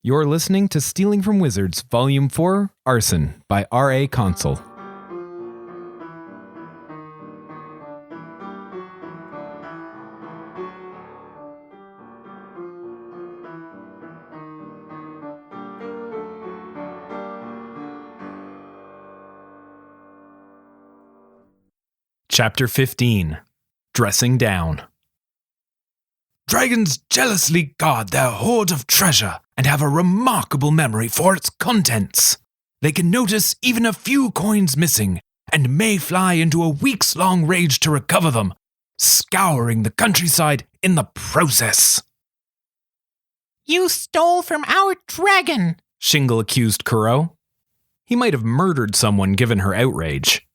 You're listening to Stealing from Wizards, Volume 4, Arson, by R.A. Consul. Chapter 15. Dressing Down. Dragons jealously guard their hoard of treasure and have a remarkable memory for its contents. They can notice even a few coins missing and may fly into a weeks-long rage to recover them, scouring the countryside in the process. You stole from our dragon, Shingle accused Kuro. He might have murdered someone given her outrage.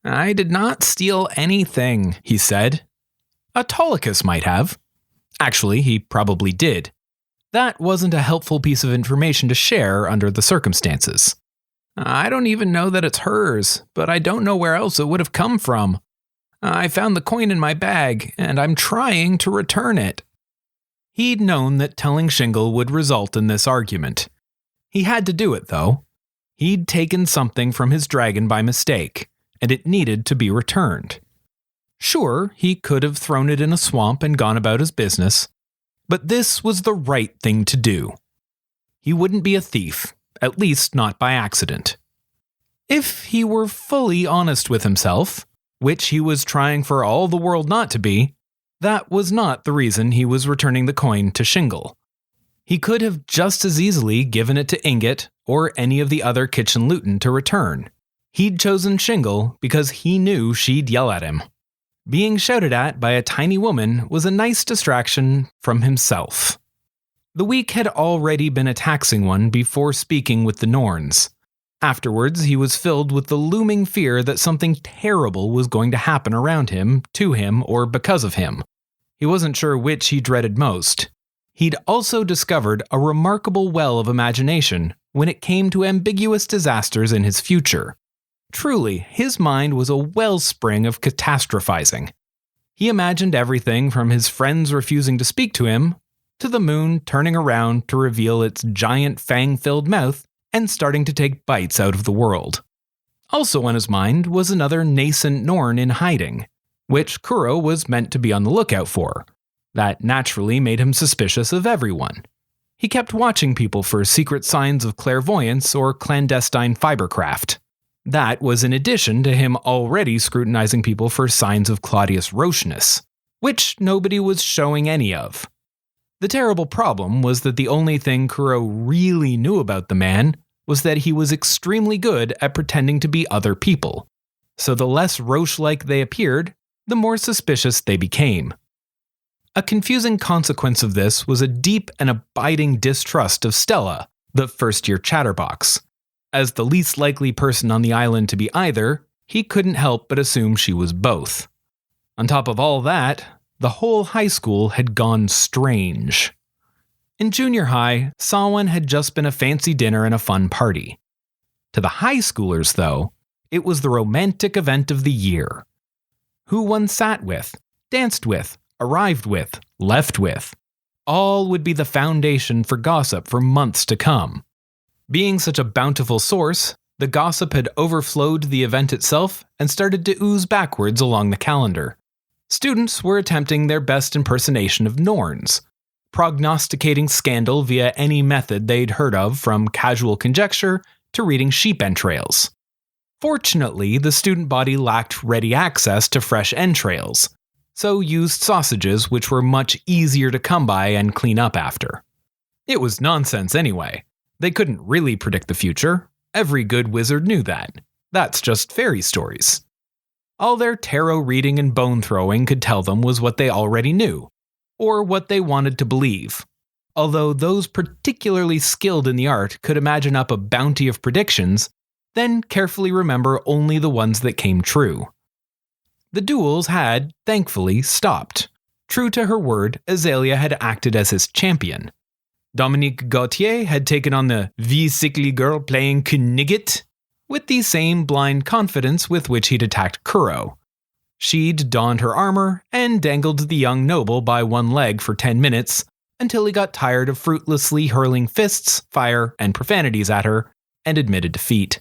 I did not steal anything, he said. Autolycus might have. Actually, he probably did. That wasn't a helpful piece of information to share under the circumstances. I don't even know that it's hers, but I don't know where else it would have come from. I found the coin in my bag, and I'm trying to return it. He'd known that telling Shingle would result in this argument. He had to do it, though. He'd taken something from his dragon by mistake, and it needed to be returned. Sure, he could have thrown it in a swamp and gone about his business, but this was the right thing to do. He wouldn't be a thief, at least not by accident. If he were fully honest with himself, which he was trying for all the world not to be, that was not the reason he was returning the coin to Shingle. He could have just as easily given it to Ingot or any of the other kitchen luton to return. He'd chosen Shingle because he knew she'd yell at him. Being shouted at by a tiny woman was a nice distraction from himself. The week had already been a taxing one before speaking with the Norns. Afterwards, he was filled with the looming fear that something terrible was going to happen around him, to him, or because of him. He wasn't sure which he dreaded most. He'd also discovered a remarkable well of imagination when it came to ambiguous disasters in his future. Truly, his mind was a wellspring of catastrophizing. He imagined everything from his friends refusing to speak to him, to the moon turning around to reveal its giant fang-filled mouth and starting to take bites out of the world. Also on his mind was another nascent Norn in hiding, which Kuro was meant to be on the lookout for. That naturally made him suspicious of everyone. He kept watching people for secret signs of clairvoyance or clandestine fibercraft. That was in addition to him already scrutinizing people for signs of Claudius Roshness, which nobody was showing any of. The terrible problem was that the only thing Kuro really knew about the man was that he was extremely good at pretending to be other people. So the less Roche-like they appeared, the more suspicious they became. A confusing consequence of this was a deep and abiding distrust of Stella, the first-year chatterbox. As the least likely person on the island to be either, he couldn't help but assume she was both. On top of all that, the whole high school had gone strange. In junior high, Samhain had just been a fancy dinner and a fun party. To the high schoolers, though, it was the romantic event of the year. Who one sat with, danced with, arrived with, left with. All would be the foundation for gossip for months to come. Being such a bountiful source, the gossip had overflowed the event itself and started to ooze backwards along the calendar. Students were attempting their best impersonation of Norns, prognosticating scandal via any method they'd heard of, from casual conjecture to reading sheep entrails. Fortunately, the student body lacked ready access to fresh entrails, so used sausages which were much easier to come by and clean up after. It was nonsense anyway. They couldn't really predict the future. Every good wizard knew that. That's just fairy stories. All their tarot reading and bone throwing could tell them was what they already knew, or what they wanted to believe. Although those particularly skilled in the art could imagine up a bounty of predictions, then carefully remember only the ones that came true. The duels had, thankfully, stopped. True to her word, Azalea had acted as his champion. Dominique Gauthier had taken on the Vie Sickly girl playing Knigget with the same blind confidence with which he'd attacked Kuro. She'd donned her armor and dangled the young noble by one leg for 10 minutes until he got tired of fruitlessly hurling fists, fire, and profanities at her and admitted defeat.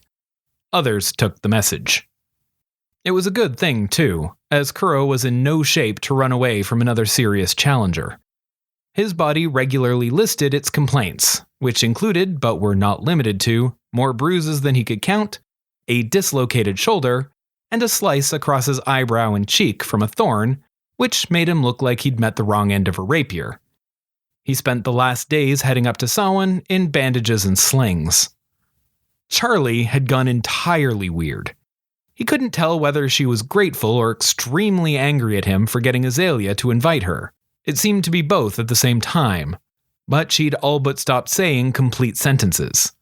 Others took the message. It was a good thing, too, as Kuro was in no shape to run away from another serious challenger. His body regularly listed its complaints, which included, but were not limited to, more bruises than he could count, a dislocated shoulder, and a slice across his eyebrow and cheek from a thorn, which made him look like he'd met the wrong end of a rapier. He spent the last days heading up to Samhain in bandages and slings. Charlie had gone entirely weird. He couldn't tell whether she was grateful or extremely angry at him for getting Azalea to invite her. It seemed to be both at the same time, but she'd all but stopped saying complete sentences.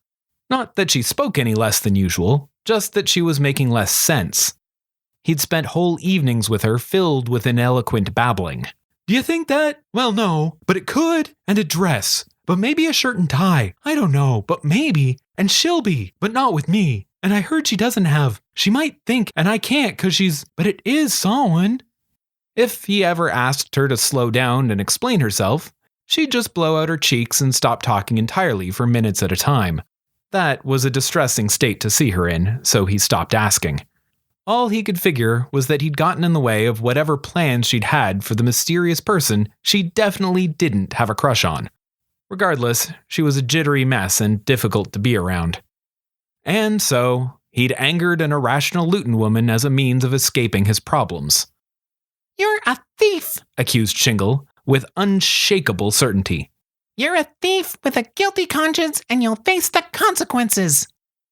Not that she spoke any less than usual, just that she was making less sense. He'd spent whole evenings with her filled with ineloquent babbling. Do you think that? Well, no, but it could. And a dress. But maybe a shirt and tie. I don't know, but maybe. And she'll be, but not with me. And I heard she doesn't have. She might think, and I can't because but it is Samhain. If he ever asked her to slow down and explain herself, she'd just blow out her cheeks and stop talking entirely for minutes at a time. That was a distressing state to see her in, so he stopped asking. All he could figure was that he'd gotten in the way of whatever plans she'd had for the mysterious person she definitely didn't have a crush on. Regardless, she was a jittery mess and difficult to be around. And so, he'd angered an irrational Luton woman as a means of escaping his problems. You're a thief, accused Shingle, with unshakable certainty. You're a thief with a guilty conscience, and you'll face the consequences.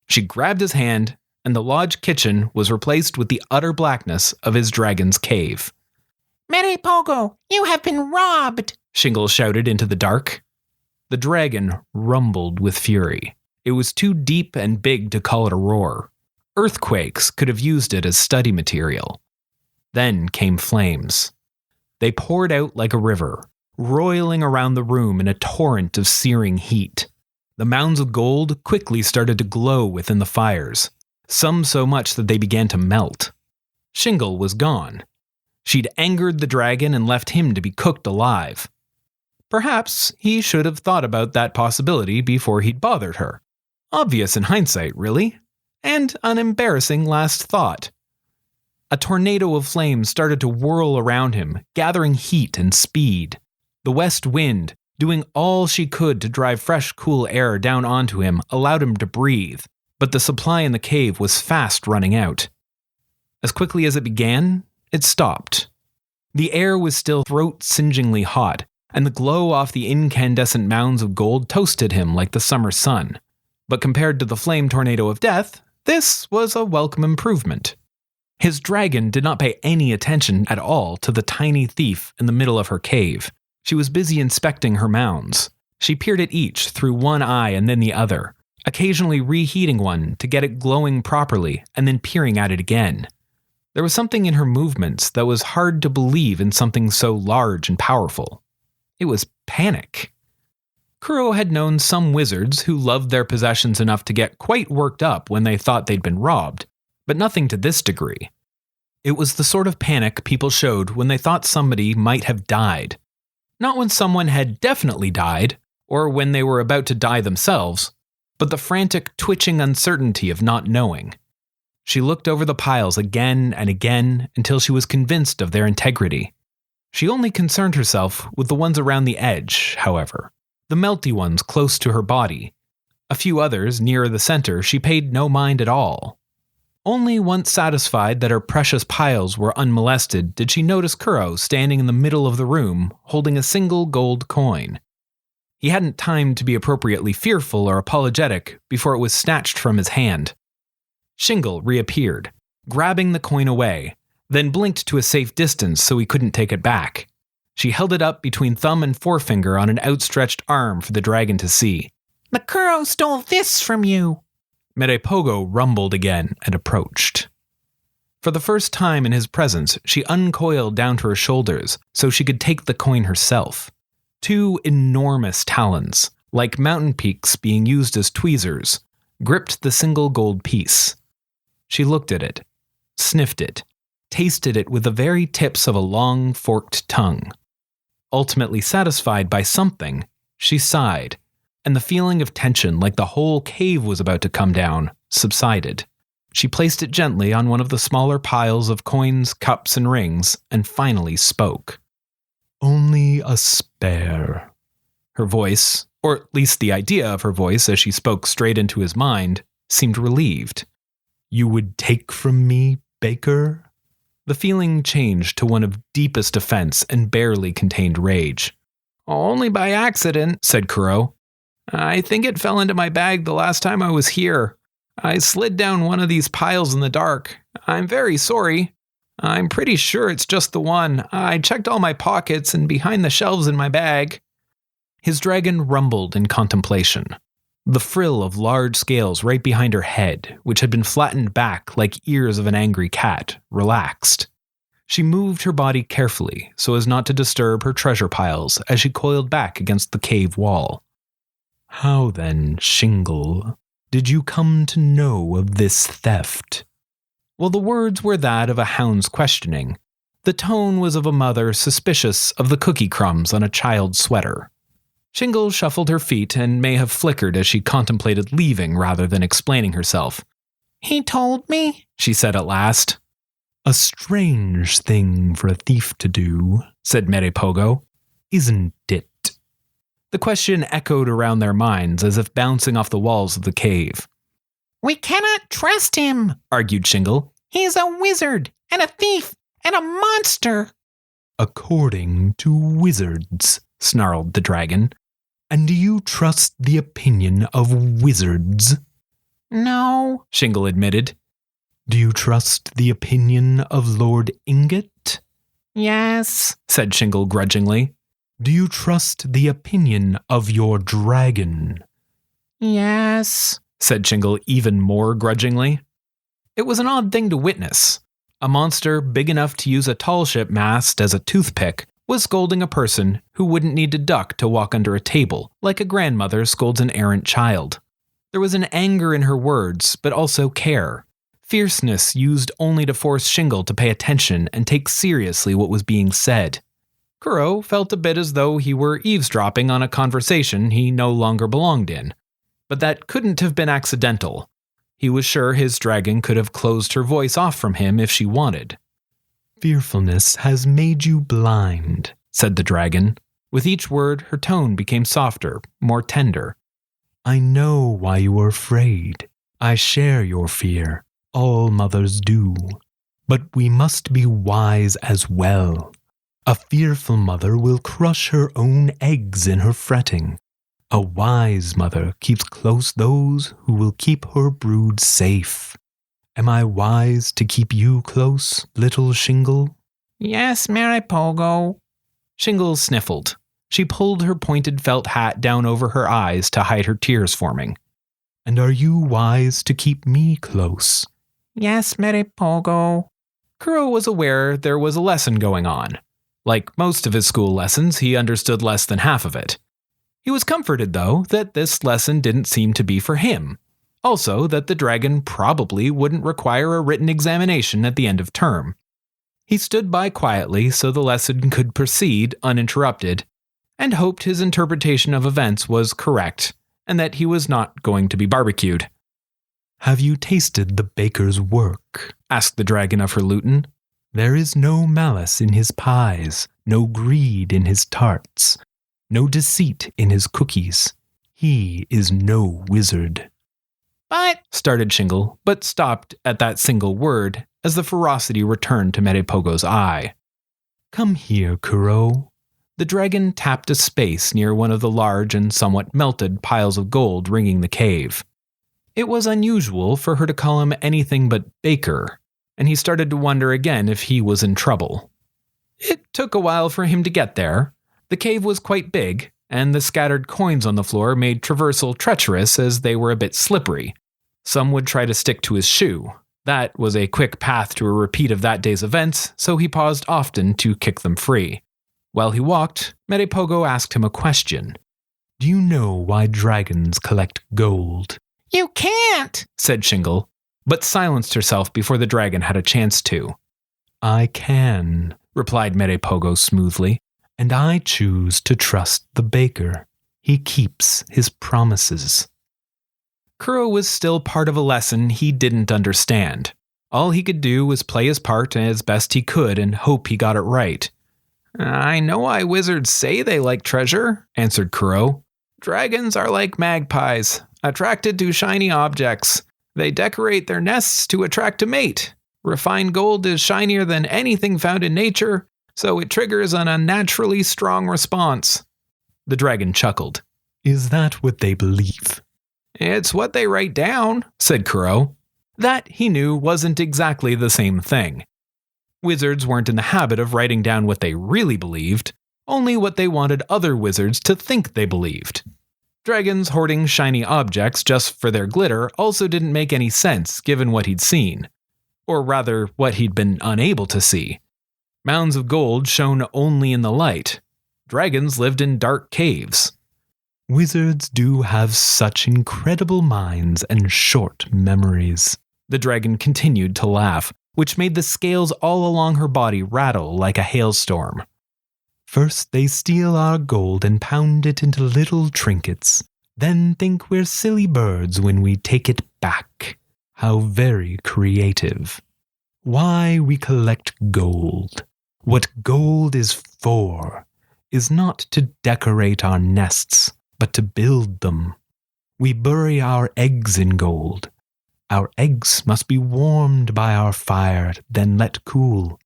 She grabbed his hand, and the lodge kitchen was replaced with the utter blackness of his dragon's cave. Mere Pogo, you have been robbed, Shingle shouted into the dark. The dragon rumbled with fury. It was too deep and big to call it a roar. Earthquakes could have used it as study material. Then came flames. They poured out like a river, roiling around the room in a torrent of searing heat. The mounds of gold quickly started to glow within the fires, some so much that they began to melt. Shingle was gone. She'd angered the dragon and left him to be cooked alive. Perhaps he should have thought about that possibility before he'd bothered her. Obvious in hindsight, really, and an embarrassing last thought. A tornado of flames started to whirl around him, gathering heat and speed. The west wind, doing all she could to drive fresh, cool air down onto him, allowed him to breathe, but the supply in the cave was fast running out. As quickly as it began, it stopped. The air was still throat-singeingly hot, and the glow off the incandescent mounds of gold toasted him like the summer sun. But compared to the flame tornado of death, this was a welcome improvement. His dragon did not pay any attention at all to the tiny thief in the middle of her cave. She was busy inspecting her mounds. She peered at each through one eye and then the other, occasionally reheating one to get it glowing properly and then peering at it again. There was something in her movements that was hard to believe in something so large and powerful. It was panic. Kuro had known some wizards who loved their possessions enough to get quite worked up when they thought they'd been robbed, but nothing to this degree. It was the sort of panic people showed when they thought somebody might have died. Not when someone had definitely died, or when they were about to die themselves, but the frantic, twitching uncertainty of not knowing. She looked over the piles again and again until she was convinced of their integrity. She only concerned herself with the ones around the edge, however, the melty ones close to her body. A few others nearer the center she paid no mind at all. Only once satisfied that her precious piles were unmolested did she notice Kuro standing in the middle of the room, holding a single gold coin. He hadn't time to be appropriately fearful or apologetic before it was snatched from his hand. Shingle reappeared, grabbing the coin away, then blinked to a safe distance so he couldn't take it back. She held it up between thumb and forefinger on an outstretched arm for the dragon to see. The Kuro stole this from you. Mere Pogo rumbled again and approached. For the first time in his presence, she uncoiled down to her shoulders so she could take the coin herself. 2 enormous talons, like mountain peaks being used as tweezers, gripped the single gold piece. She looked at it, sniffed it, tasted it with the very tips of a long, forked tongue. ultimately satisfied by something, she sighed, and the feeling of tension like the whole cave was about to come down subsided. She placed it gently on one of the smaller piles of coins, cups, and rings, and finally spoke. Only a spare. Her voice, or at least the idea of her voice as she spoke straight into his mind, seemed relieved. You would take from me, Baker? The feeling changed to one of deepest offense and barely contained rage. Only by accident, said Kuro. I think it fell into my bag the last time I was here. I slid down one of these piles in the dark. I'm very sorry. I'm pretty sure it's just the one. I checked all my pockets and behind the shelves in my bag. His dragon rumbled in contemplation. The frill of large scales right behind her head, which had been flattened back like ears of an angry cat, relaxed. She moved her body carefully so as not to disturb her treasure piles as she coiled back against the cave wall. How then, Shingle, did you come to know of this theft? While the words were that of a hound's questioning, the tone was of a mother suspicious of the cookie crumbs on a child's sweater. Shingle shuffled her feet and may have flickered as she contemplated leaving rather than explaining herself. He told me, she said at last. A strange thing for a thief to do, said Merepogo, isn't it? The question echoed around their minds as if bouncing off the walls of the cave. We cannot trust him, argued Shingle. He's a wizard and a thief and a monster. According to wizards, snarled the dragon. And do you trust the opinion of wizards? No, Shingle admitted. Do you trust the opinion of Lord Ingot? Yes, said Shingle grudgingly. Do you trust the opinion of your dragon? Yes, said Shingle even more grudgingly. It was an odd thing to witness. A monster big enough to use a tall ship mast as a toothpick was scolding a person who wouldn't need to duck to walk under a table, like a grandmother scolds an errant child. There was an anger in her words, but also care. Fierceness used only to force Shingle to pay attention and take seriously what was being said. Kuro felt a bit as though he were eavesdropping on a conversation he no longer belonged in. But that couldn't have been accidental. He was sure his dragon could have closed her voice off from him if she wanted. Fearfulness has made you blind, said the dragon. With each word, her tone became softer, more tender. I know why you are afraid. I share your fear. All mothers do. But we must be wise as well. A fearful mother will crush her own eggs in her fretting. A wise mother keeps close those who will keep her brood safe. Am I wise to keep you close, little Shingle? Yes, Merepogo. Shingle sniffled. She pulled her pointed felt hat down over her eyes to hide her tears forming. And are you wise to keep me close? Yes, Merepogo. Kuro was aware there was a lesson going on. Like most of his school lessons, he understood less than half of it. He was comforted, though, that this lesson didn't seem to be for him. Also, that the dragon probably wouldn't require a written examination at the end of term. He stood by quietly so the lesson could proceed uninterrupted, and hoped his interpretation of events was correct, and that he was not going to be barbecued. Have you tasted the baker's work? Asked the dragon of her lutin. There is no malice in his pies, no greed in his tarts, no deceit in his cookies. He is no wizard. But, started Shingle, but stopped at that single word as the ferocity returned to Merepogo's eye. Come here, Kuro. The dragon tapped a space near one of the large and somewhat melted piles of gold ringing the cave. It was unusual for her to call him anything but Baker, and he started to wonder again if he was in trouble. It took a while for him to get there. The cave was quite big, and the scattered coins on the floor made traversal treacherous as they were a bit slippery. Some would try to stick to his shoe. That was a quick path to a repeat of that day's events, so he paused often to kick them free. While he walked, Merepogo asked him a question. Do you know why dragons collect gold? You can't, said Shingle, but silenced herself before the dragon had a chance to. I can, replied Merepogo smoothly. and I choose to trust the baker. He keeps his promises. Kuro was still part of a lesson he didn't understand. All he could do was play his part as best he could and hope he got it right. "I know why wizards say they like treasure," answered Kuro. "Dragons are like magpies, attracted to shiny objects. They decorate their nests to attract a mate. Refined gold is shinier than anything found in nature, so it triggers an unnaturally strong response." The dragon chuckled. Is that what they believe? "It's what they write down," said Kuro. That, he knew, wasn't exactly the same thing. Wizards weren't in the habit of writing down what they really believed, only what they wanted other wizards to think they believed. Dragons hoarding shiny objects just for their glitter also didn't make any sense given what he'd seen. Or rather, what he'd been unable to see. Mounds of gold shone only in the light. Dragons lived in dark caves. Wizards do have such incredible minds and short memories. The dragon continued to laugh, which made the scales all along her body rattle like a hailstorm. First they steal our gold and pound it into little trinkets, then think we're silly birds when we take it back. How very creative. Why we collect gold, what gold is for, is not to decorate our nests, but to build them. We bury our eggs in gold. Our eggs must be warmed by our fire, then let cool.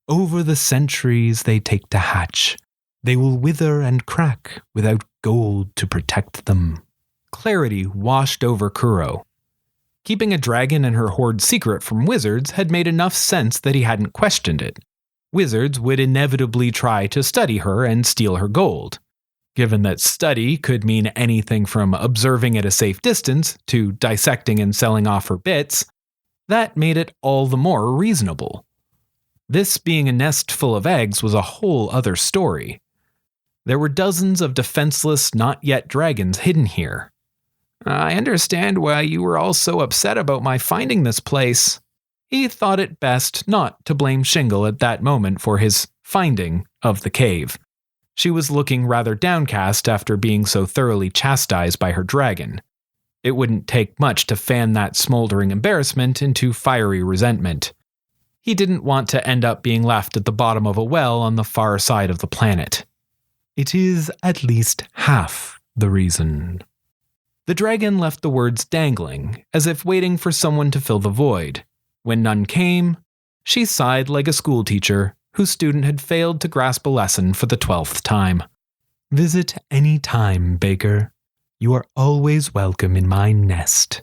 Over the centuries they take to hatch. They will wither and crack without gold to protect them. Clarity washed over Kuro. Keeping a dragon and her hoard secret from wizards had made enough sense that he hadn't questioned it. Wizards would inevitably try to study her and steal her gold. Given that study could mean anything from observing at a safe distance to dissecting and selling off her bits, that made it all the more reasonable. This being a nest full of eggs was a whole other story. There were dozens of defenseless, not yet dragons hidden here. "I understand why you were all so upset about my finding this place." He thought it best not to blame Shingle at that moment for his finding of the cave. She was looking rather downcast after being so thoroughly chastised by her dragon. It wouldn't take much to fan that smoldering embarrassment into fiery resentment. He didn't want to end up being left at the bottom of a well on the far side of the planet. It is at least half the reason. The dragon left the words dangling, as if waiting for someone to fill the void. When none came, she sighed like a schoolteacher whose student had failed to grasp a lesson for the 12th time. Visit any time, Baker. You are always welcome in my nest.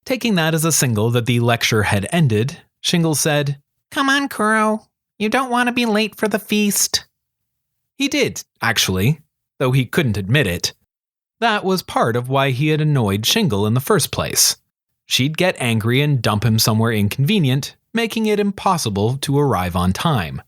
Taking that as a signal that the lecture had ended, Shingle said, "Come on, Kuro. You don't want to be late for the feast." He did, actually, though he couldn't admit it. That was part of why he had annoyed Shingle in the first place. She'd get angry and dump him somewhere inconvenient, making it impossible to arrive on time.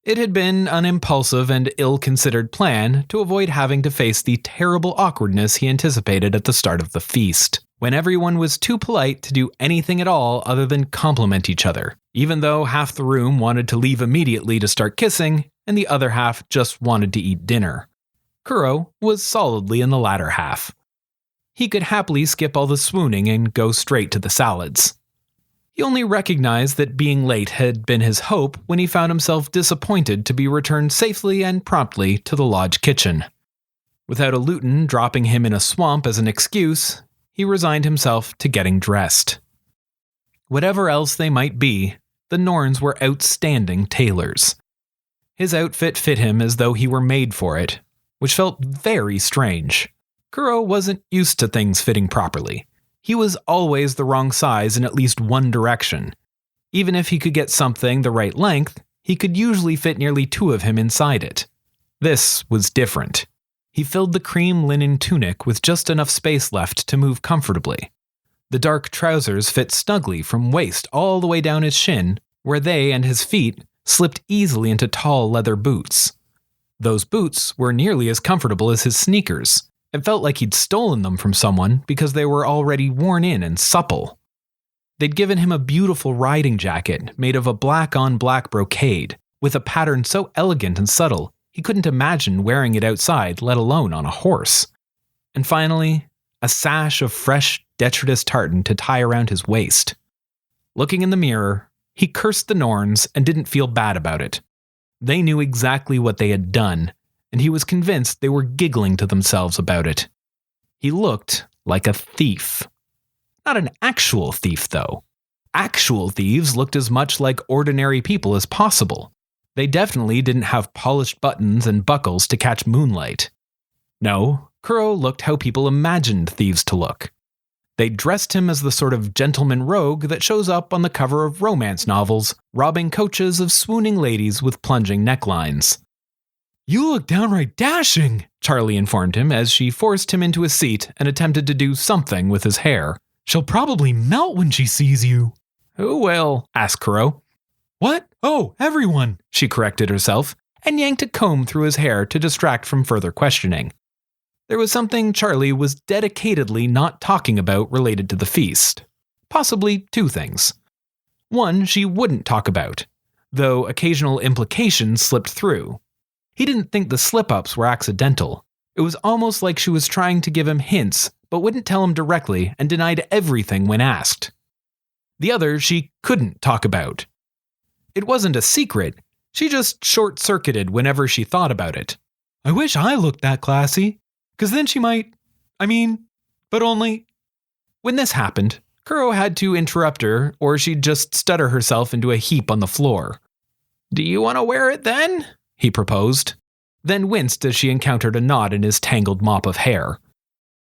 It had been an impulsive and ill-considered plan to avoid having to face the terrible awkwardness he anticipated at the start of the feast, when everyone was too polite to do anything at all other than compliment each other, even though half the room wanted to leave immediately to start kissing, and the other half just wanted to eat dinner. Kuro was solidly in the latter half. He could happily skip all the swooning and go straight to the salads. He only recognized that being late had been his hope when he found himself disappointed to be returned safely and promptly to the lodge kitchen. Without a lutin dropping him in a swamp as an excuse, he resigned himself to getting dressed. Whatever else they might be, the Norns were outstanding tailors. His outfit fit him as though he were made for it, which felt very strange. Kuro wasn't used to things fitting properly. He was always the wrong size in at least one direction. Even if he could get something the right length, he could usually fit nearly two of him inside it. This was different. He filled the cream linen tunic with just enough space left to move comfortably. The dark trousers fit snugly from waist all the way down his shin, where they and his feet slipped easily into tall leather boots. Those boots were nearly as comfortable as his sneakers. It felt like he'd stolen them from someone because they were already worn in and supple. They'd given him a beautiful riding jacket made of a black-on-black brocade, with a pattern so elegant and subtle, He couldn't imagine wearing it outside, let alone on a horse. And finally, a sash of fresh detritus tartan to tie around his waist. Looking in the mirror, he cursed the Norns and didn't feel bad about it. They knew exactly what they had done, and he was convinced they were giggling to themselves about it. He looked like a thief. Not an actual thief, though. Actual thieves looked as much like ordinary people as possible. They definitely didn't have polished buttons and buckles to catch moonlight. No, Kuro looked how people imagined thieves to look. They dressed him as the sort of gentleman rogue that shows up on the cover of romance novels, robbing coaches of swooning ladies with plunging necklines. "You look downright dashing," Charlie informed him as she forced him into a seat and attempted to do something with his hair. "She'll probably melt when she sees you." "Who will?" asked Kuro. "What? Oh, everyone," she corrected herself, and yanked a comb through his hair to distract from further questioning. There was something Charlie was dedicatedly not talking about related to the feast. Possibly two things. One she wouldn't talk about, though occasional implications slipped through. He didn't think the slip-ups were accidental. It was almost like she was trying to give him hints, but wouldn't tell him directly and denied everything when asked. The other she couldn't talk about. It wasn't a secret, she just short-circuited whenever she thought about it. "I wish I looked that classy, 'cause then she might, but only..." When this happened, Kuro had to interrupt her or she'd just stutter herself into a heap on the floor. "Do you want to wear it then?" he proposed, then winced as she encountered a knot in his tangled mop of hair.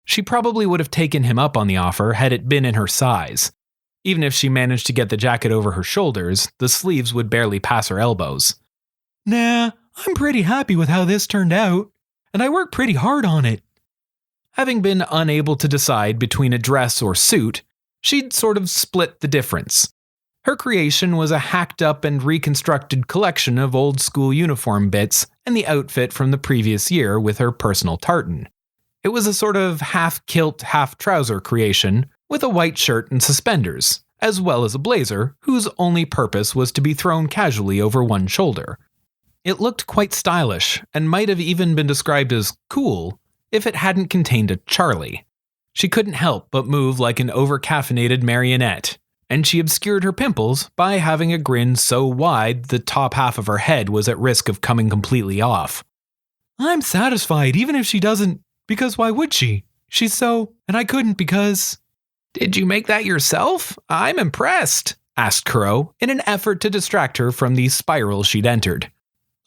She probably would have taken him up on the offer had it been in her size. Even if she managed to get the jacket over her shoulders, the sleeves would barely pass her elbows. "Nah, I'm pretty happy with how this turned out, and I worked pretty hard on it." Having been unable to decide between a dress or suit, she'd sort of split the difference. Her creation was a hacked up and reconstructed collection of old school uniform bits and the outfit from the previous year with her personal tartan. It was a sort of half kilt, half trouser creation with a white shirt and suspenders, as well as a blazer whose only purpose was to be thrown casually over one shoulder. It looked quite stylish and might have even been described as cool if it hadn't contained a Charlie. She couldn't help but move like an over-caffeinated marionette, and she obscured her pimples by having a grin so wide the top half of her head was at risk of coming completely off. "I'm satisfied even if she doesn't, because why would she? She's so, and I couldn't because..." "Did you make that yourself? I'm impressed," asked Kuro in an effort to distract her from the spiral she'd entered.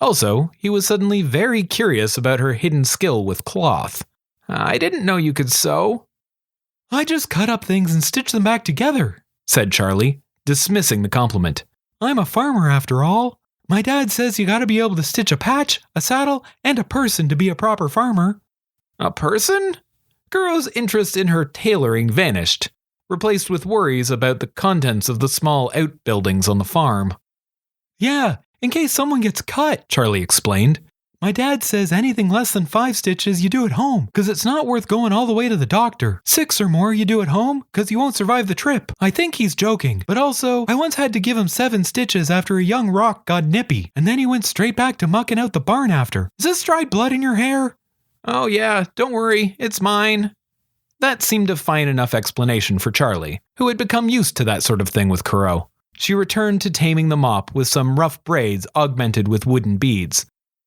Also, he was suddenly very curious about her hidden skill with cloth. "I didn't know you could sew." "I just cut up things and stitch them back together," said Charlie, dismissing the compliment. "I'm a farmer after all. My dad says you gotta be able to stitch a patch, a saddle, and a person to be a proper farmer." "A person?" Kuro's interest in her tailoring vanished, replaced with worries about the contents of the small outbuildings on the farm. "Yeah, in case someone gets cut," Charlie explained. "My dad says anything less than 5 stitches you do at home, 'cause it's not worth going all the way to the doctor. 6 or more you do at home, 'cause you won't survive the trip." I think he's joking, but also, I once had to give him 7 stitches after a young rock got nippy, and then he went straight back to mucking out the barn after. Is this dried blood in your hair? "Oh yeah, don't worry, it's mine." That seemed a fine enough explanation for Charlie, who had become used to that sort of thing with Kuro. She returned to taming the mop with some rough braids augmented with wooden beads.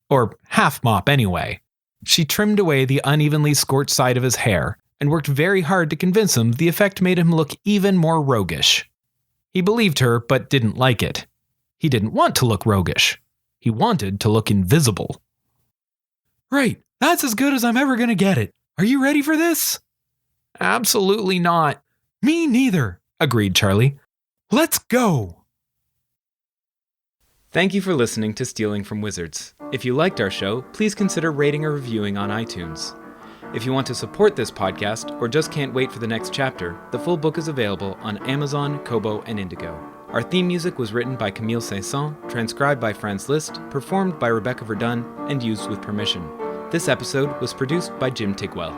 Or half mop anyway. She trimmed away the unevenly scorched side of his hair and worked very hard to convince him the effect made him look even more roguish. He believed her but didn't like it. He didn't want to look roguish. He wanted to look invisible. "Right, that's as good as I'm ever gonna get it. Are you ready for this?" "Absolutely not." "Me neither," agreed Charlie. "Let's go!" Thank you for listening to Stealing from Wizards. If you liked our show, please consider rating or reviewing on iTunes. If you want to support this podcast or just can't wait for the next chapter, the full book is available on Amazon, Kobo, and Indigo. Our theme music was written by Camille Saint-Saëns, transcribed by Franz Liszt, performed by Rebecca Verdun, and used with permission. This episode was produced by Jim Tigwell.